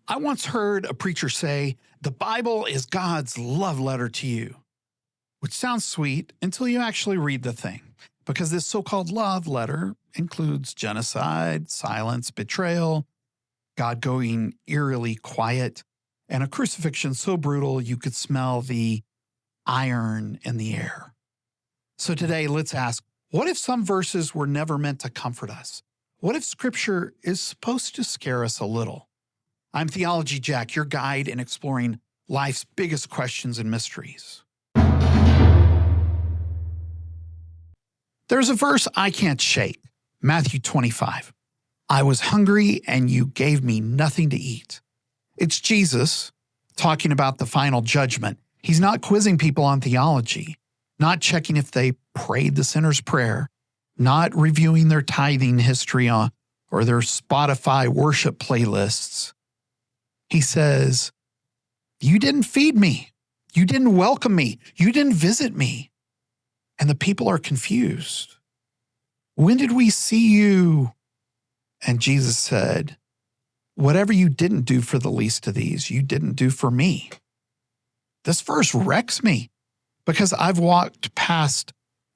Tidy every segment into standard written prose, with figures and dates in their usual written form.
I once heard a preacher say, the Bible is God's love letter to you, which sounds sweet until you actually read the thing, because this so-called love letter includes genocide, silence, betrayal, God going eerily quiet, and a crucifixion so brutal you could smell the iron in the air. So today, let's ask, what if some verses were never meant to comfort us? What if Scripture is supposed to scare us a little? I'm Theology Jack, your guide in exploring life's biggest questions and mysteries. There's a verse I can't shake, Matthew 25. I was hungry and you gave me nothing to eat. It's Jesus talking about the final judgment. He's not quizzing people on theology, not checking if they prayed the sinner's prayer, not reviewing their tithing history or their Spotify worship playlists. He says, you didn't feed me. You didn't welcome me. You didn't visit me. And the people are confused. When did we see you? And Jesus said, whatever you didn't do for the least of these, you didn't do for me. This verse wrecks me because I've walked past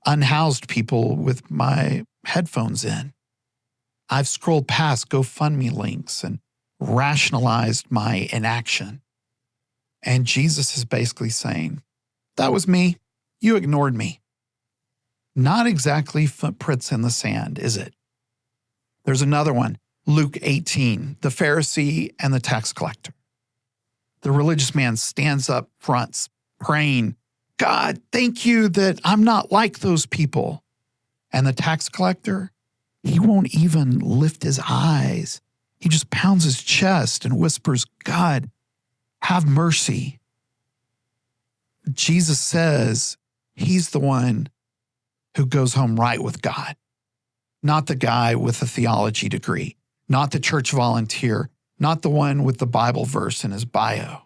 unhoused people with my headphones in. I've scrolled past GoFundMe links and rationalized my inaction. And Jesus is basically saying, that was me. You ignored me. Not exactly footprints in the sand, is it? There's another one, Luke 18, the Pharisee and the tax collector. The religious man stands up front, praying, God, thank you that I'm not like those people. And the tax collector, he won't even lift his eyes. He just pounds his chest and whispers, God, have mercy. Jesus says he's the one who goes home right with God, not the guy with a theology degree, not the church volunteer, not the one with the Bible verse in his bio.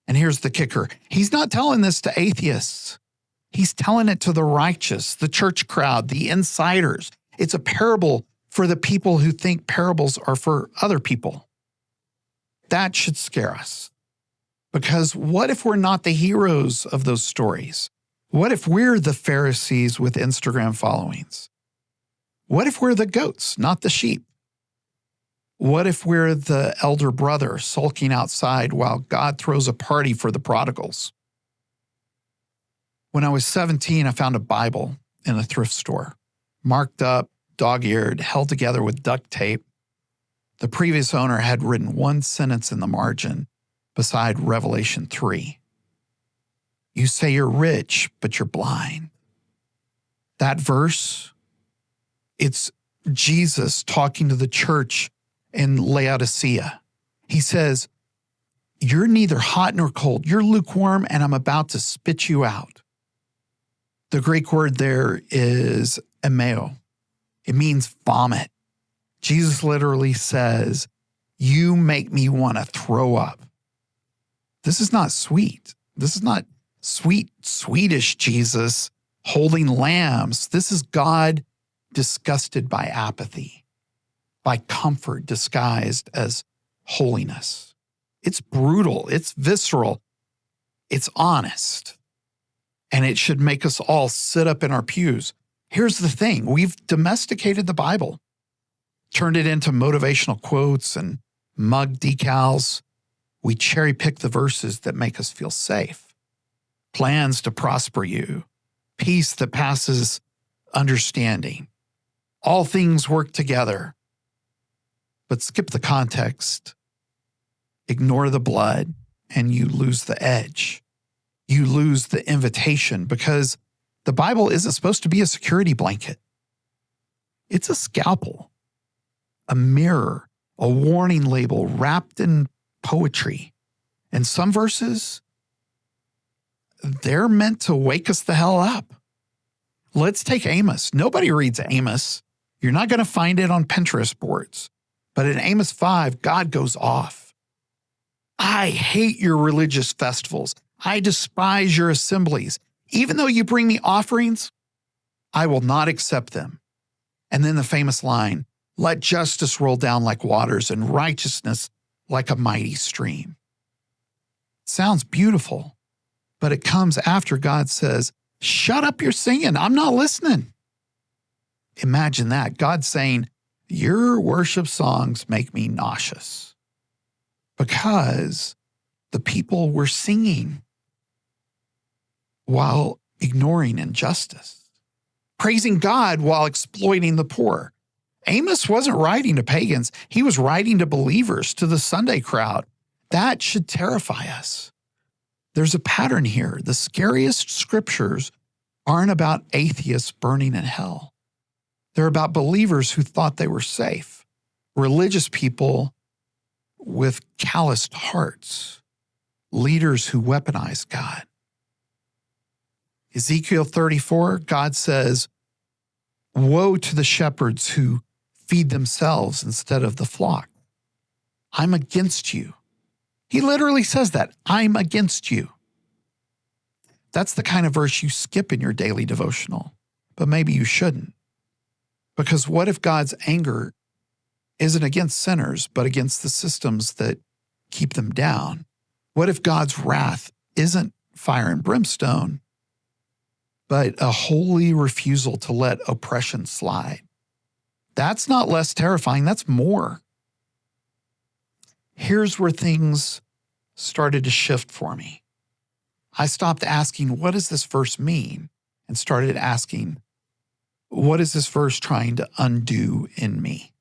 And here's the kicker. He's not telling this to atheists. He's telling it to the righteous, the church crowd, the insiders. It's a parable for the people who think parables are for other people. That should scare us. Because what if we're not the heroes of those stories? What if we're the Pharisees with Instagram followings? What if we're the goats, not the sheep? What if we're the elder brother sulking outside while God throws a party for the prodigals? When I was 17, I found a Bible in a thrift store, marked up, dog-eared, held together with duct tape. The previous owner had written one sentence in the margin beside Revelation 3. You say you're rich, but you're blind. That verse, it's Jesus talking to the church in Laodicea. He says, you're neither hot nor cold. You're lukewarm, and I'm about to spit you out. The Greek word there is emeo. It means vomit. Jesus literally says, you make me want to throw up. This is not sweet. This is not sweet, Swedish Jesus holding lambs. This is God disgusted by apathy, by comfort disguised as holiness. It's brutal. It's visceral. It's honest. And it should make us all sit up in our pews. Here's the thing. We've domesticated the Bible, turned it into motivational quotes and mug decals. We cherry pick the verses that make us feel safe. Plans to prosper you. Peace that passes understanding. All things work together. But skip the context. Ignore the blood, and you lose the edge. You lose the invitation because the Bible isn't supposed to be a security blanket. It's a scalpel, a mirror, a warning label wrapped in poetry. And some verses, they're meant to wake us the hell up. Let's take Amos. Nobody reads Amos. You're not going to find it on Pinterest boards. But in Amos 5, God goes off. I hate your religious festivals. I despise your assemblies. Even though you bring me offerings, I will not accept them. And then the famous line, let justice roll down like waters and righteousness like a mighty stream. Sounds beautiful, but it comes after God says, shut up your singing. I'm not listening. Imagine that. God saying, your worship songs make me nauseous, because the people were singing while ignoring injustice, praising God while exploiting the poor. Amos wasn't writing to pagans. He was writing to believers, to the Sunday crowd. That should terrify us. There's a pattern here. The scariest scriptures aren't about atheists burning in hell. They're about believers who thought they were safe, religious people with calloused hearts, leaders who weaponize God. Ezekiel 34, God says, woe to the shepherds who feed themselves instead of the flock. I'm against you. He literally says that. I'm against you. That's the kind of verse you skip in your daily devotional, but maybe you shouldn't. Because what if God's anger isn't against sinners, but against the systems that keep them down? What if God's wrath isn't fire and brimstone, but a holy refusal to let oppression slide? That's not less terrifying, that's more. Here's where things started to shift for me. I stopped asking, what does this verse mean? And started asking, what is this verse trying to undo in me?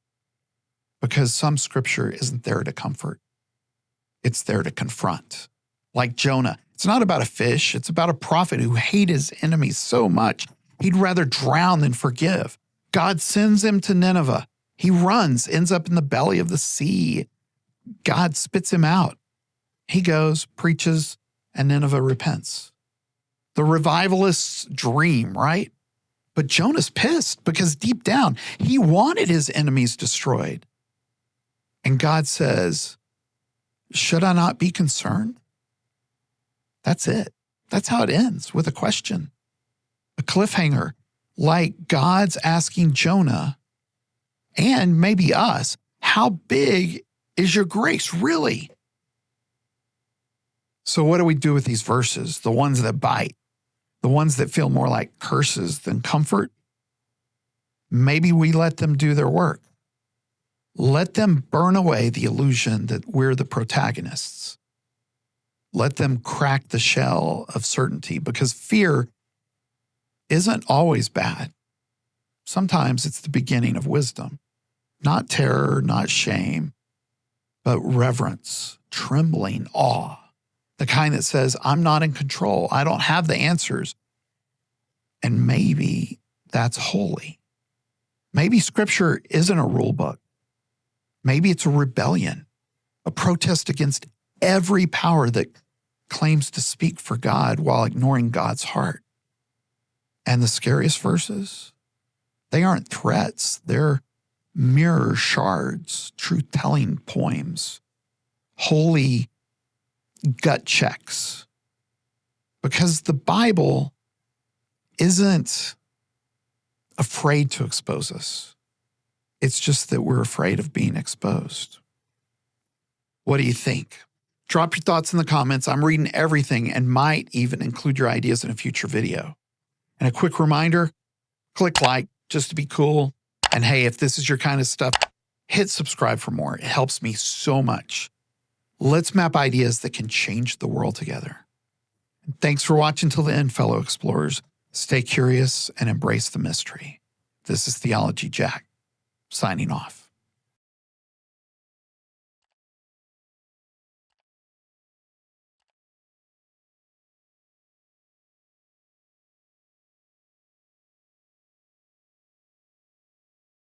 Because some scripture isn't there to comfort. It's there to confront. Like Jonah, it's not about a fish. It's about a prophet who hated his enemies so much, he'd rather drown than forgive. God sends him to Nineveh. He runs, ends up in the belly of the sea. God spits him out. He goes, preaches, and Nineveh repents. The revivalist's dream, right? But Jonah's pissed because deep down, he wanted his enemies destroyed. And God says, should I not be concerned? That's it. That's how it ends, with a question, a cliffhanger, like God's asking Jonah, and maybe us, how big is your grace really? So what do we do with these verses, the ones that bite, the ones that feel more like curses than comfort? Maybe we let them do their work. Let them burn away the illusion that we're the protagonists. Let them crack the shell of certainty, because fear isn't always bad. Sometimes it's the beginning of wisdom. Not terror, not shame, but reverence, trembling awe. The kind that says, I'm not in control. I don't have the answers. And maybe that's holy. Maybe scripture isn't a rule book. Maybe it's a rebellion, a protest against every power that claims to speak for God while ignoring God's heart. And the scariest verses, they aren't threats. They're mirror shards, truth-telling poems, holy gut checks. Because the Bible isn't afraid to expose us. It's just that we're afraid of being exposed. What do you think? Drop your thoughts in the comments. I'm reading everything and might even include your ideas in a future video. And a quick reminder, click like just to be cool. And hey, if this is your kind of stuff, hit subscribe for more. It helps me so much. Let's map ideas that can change the world together. And thanks for watching till the end, fellow explorers. Stay curious and embrace the mystery. This is Theology Jack, signing off.